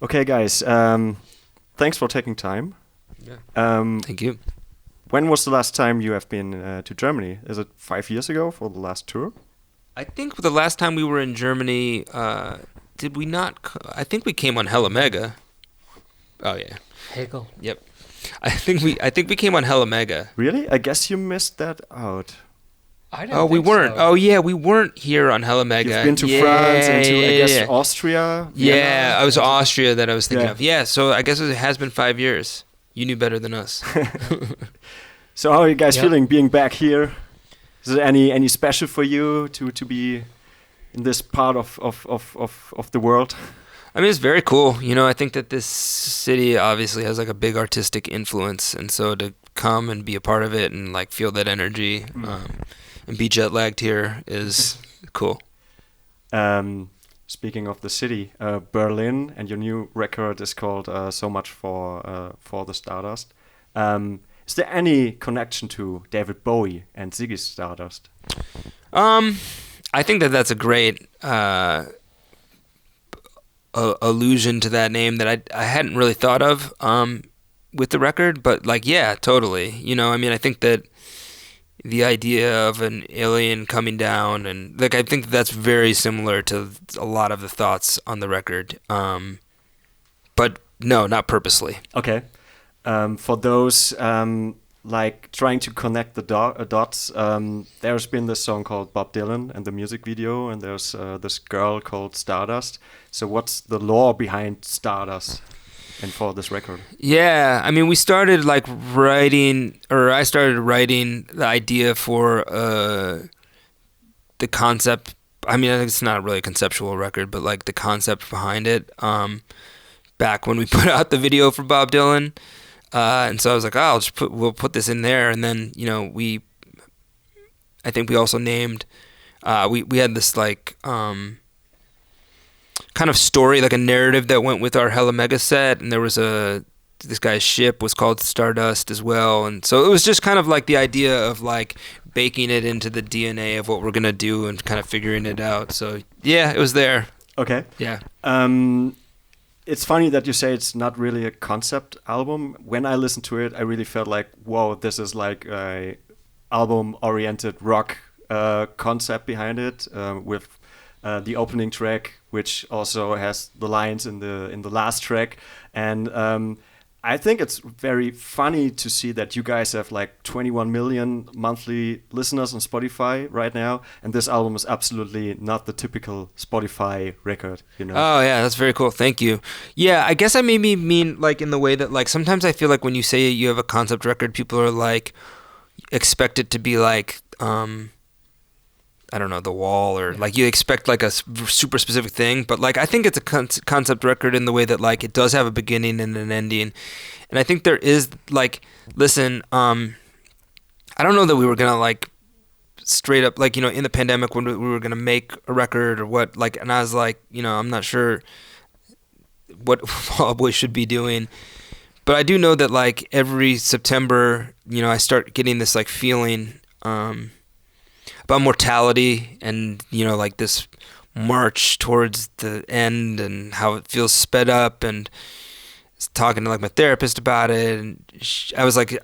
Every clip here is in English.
Okay, guys. Thanks for taking time. Yeah. Thank you. When was the last time you have been to Germany? Is it 5 years ago for the last tour? I think the last time we were in Germany, did we not? I think we came on Hella Mega. Oh yeah. Hegel. Yep. I think we came on Hella Mega. Really? I guess you missed that out. I don't Oh, we think weren't. so. Oh yeah, we weren't here on Hella Mega. You've been to Yeah, France and to, I yeah, guess, yeah. Austria? Yeah, Vienna? I was Austria that I was thinking Yeah. of. Yeah, so I guess it has been 5 years. You knew better than us. So how are you guys Yep. feeling being back here? Is it any special for you to be in this part of the world? I mean, it's very cool. You know, I think that this city obviously has like a big artistic influence, and so to come and be a part of it and like feel that energy and be jet lagged here is cool. Speaking of the city, Berlin, and your new record is called "So Much for the Stardust." Is there any connection to David Bowie and Ziggy Stardust? I think that that's a great allusion to that name that I hadn't really thought of with the record, but like, yeah, totally. You know, I mean, I think that the idea of an alien coming down and like, I think that's very similar to a lot of the thoughts on the record. But no, not purposely. Okay. For those like trying to connect the dots, there's been this song called Bob Dylan and the music video, and there's this girl called Stardust. So what's the lore behind Stardust and for this record? Yeah, I mean, we started like writing, or I started writing the idea for the concept. I mean, I think it's not really a conceptual record, but like the concept behind it. Back when we put out the video for Bob Dylan, and so I was like, oh, we'll put this in there, and then you know I think we also named, we had this like kind of story, like a narrative that went with our Hella Mega set, and there was this guy's ship was called Stardust as well, and so it was just kind of like the idea of like baking it into the DNA of what we're gonna do and kind of figuring it out. So yeah, it was there. Okay. Yeah. It's funny that you say it's not really a concept album. When I listened to it, I really felt like, whoa, this is like a album-oriented rock concept behind it, with the opening track, which also has the lines in the last track, and I think it's very funny to see that you guys have like 21 million monthly listeners on Spotify right now, and this album is absolutely not the typical Spotify record, you know? Oh yeah, that's very cool. Thank you. Yeah, I guess I maybe mean like in the way that like sometimes I feel like when you say you have a concept record, people are like expect it to be like I don't know, The Wall, or like you expect like a super specific thing, but like I think it's a concept record in the way that like it does have a beginning and an ending, and I think there is like, listen, I don't know that we were gonna like straight up like, you know, in the pandemic when we were gonna make a record or what, like, and I was like, you know, I'm not sure what Fall Out Boy should be doing, but I do know that like every September, you know, I start getting this like feeling about mortality and, you know, like this march towards the end and how it feels sped up, and talking to like my therapist about it, and I was like,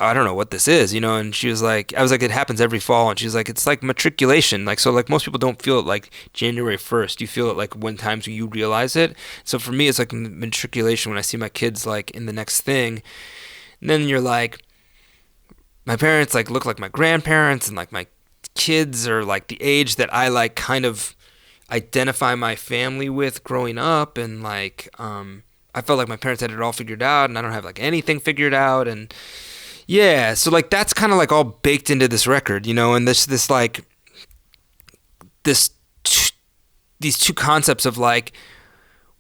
I don't know what this is, you know, and she was like, I was like, it happens every fall, and she was like, it's like matriculation, like, so like most people don't feel it like January 1st, you feel it like when times you realize it. So for me it's like matriculation when I see my kids like in the next thing, and then you're like, my parents like look like my grandparents, and like my kids are like the age that I like kind of identify my family with growing up, and like I felt like my parents had it all figured out, and I don't have like anything figured out, and yeah, so like that's kind of like all baked into this record, you know, and this like these two concepts of like,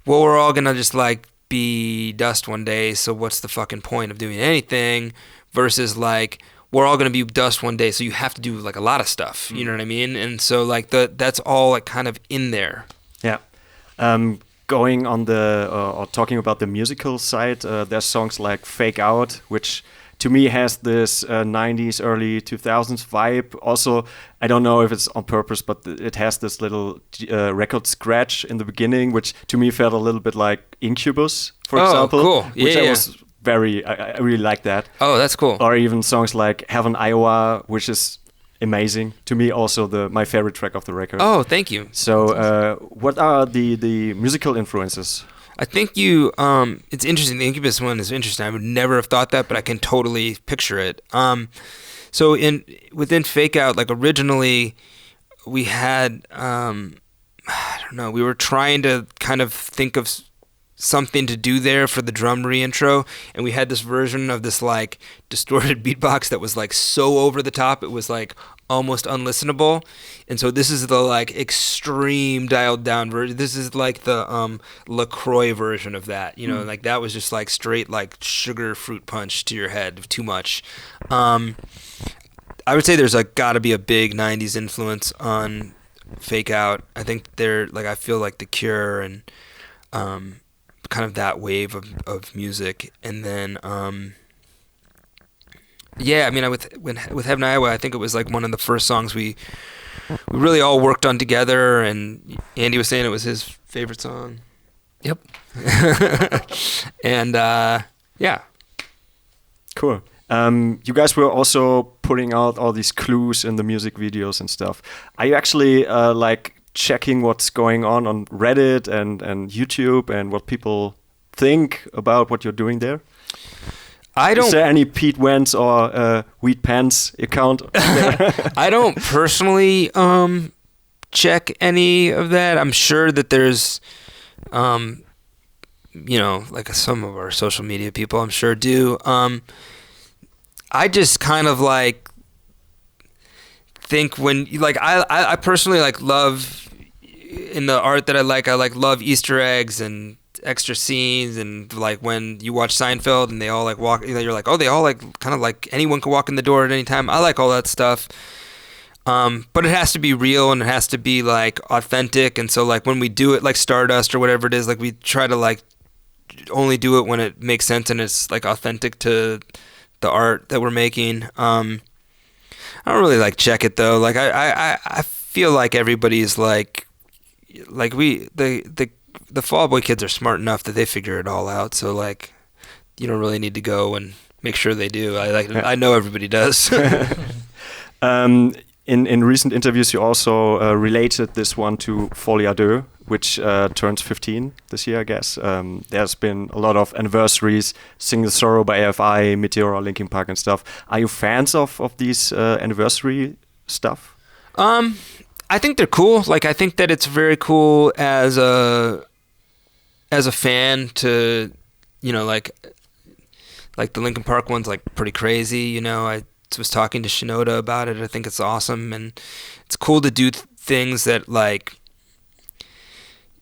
well, we're all gonna just like be dust one day, so what's the fucking point of doing anything, versus like, we're all going to be dust one day, so you have to do like a lot of stuff, you know what I mean? And so like that's all like kind of in there. Yeah. Going on or talking about the musical side, there's songs like Fake Out, which to me has this 90s, early 2000s vibe. Also, I don't know if it's on purpose, but it has this little record scratch in the beginning, which to me felt a little bit like Incubus, for example. Cool. Which I really like that. Oh, that's cool. Or even songs like Heaven, Iowa, which is amazing. To me, also my favorite track of the record. Oh, thank you. So, what are the musical influences? I think it's interesting. The Incubus one is interesting. I would never have thought that, but I can totally picture it. So within Fake Out, like originally, we had I don't know. We were trying to kind of think of something to do there for the drum re-intro, and we had this version of this like distorted beatbox that was like so over the top it was like almost unlistenable. And so this is the like extreme dialed down version. This is like the LaCroix version of that, like that was just like straight like sugar fruit punch to your head, too much. I would say there's like gotta be a big 90s influence on Fake Out. I think they're like, I feel like The Cure and kind of that wave of music. And then with Heaven, Iowa, I think it was like one of the first songs we really all worked on together, and Andy was saying it was his favorite song. Yep. And yeah. Cool. You guys were also putting out all these clues in the music videos and stuff. Are you actually like checking what's going on Reddit and YouTube and what people think about what you're doing there? Is there any Pete Wentz or Wheat Pants account there? I don't personally check any of that. I'm sure that there's, like some of our social media people, I'm sure do. I just kind of like think when like I personally like love in the art that I like love Easter eggs and extra scenes, and like when you watch Seinfeld and they all like walk, you're like, oh, they all like kind of like anyone can walk in the door at any time. I like all that stuff. But it has to be real and it has to be like authentic. And so like when we do it like Stardust or whatever it is, like we try to like only do it when it makes sense and it's like authentic to the art that we're making. I don't really like check it though. Like I feel like everybody's like the Fall Boy kids are smart enough that they figure it all out. So like, you don't really need to go and make sure they do. I know everybody does. In recent interviews, you also related this one to Folie, Deux, which turns 15 this year, I guess. There's been a lot of anniversaries, Sing the Sorrow by AFI, Meteora, Linkin Park and stuff. Are you fans of these anniversary stuff? I think they're cool. Like, I think that it's very cool as a fan to, like the Linkin Park one's like pretty crazy. I was talking to Shinoda about it. I think it's awesome, and it's cool to do things that like,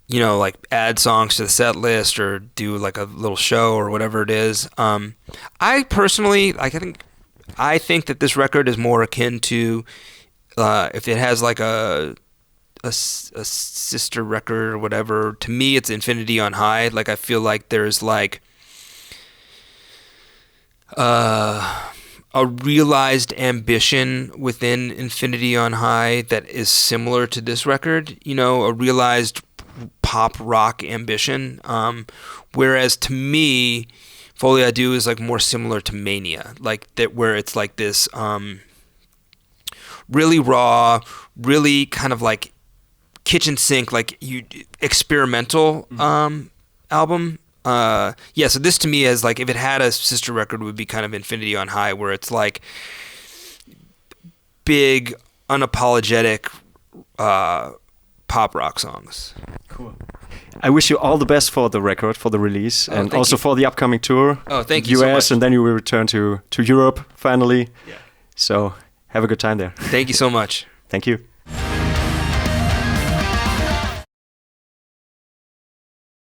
like add songs to the set list or do like a little show or whatever it is. I personally I think that this record is more akin to if it has like a sister record or whatever. To me, it's Infinity on High. Like, I feel like there's like a realized ambition within Infinity on High that is similar to this record. A realized pop rock ambition. Whereas to me, Folie, Deux is like more similar to Mania, like that, where it's like this really raw, really kind of like kitchen sink, like experimental album. So this to me is like, if it had a sister record, would be kind of Infinity on High, where it's like big, unapologetic pop rock songs. Cool. I wish you all the best for the record, for the release, and also for the upcoming tour. Oh, thank you US, so much. And then you will return to Europe finally. Yeah. So have a good time there. Thank you so much. Thank you.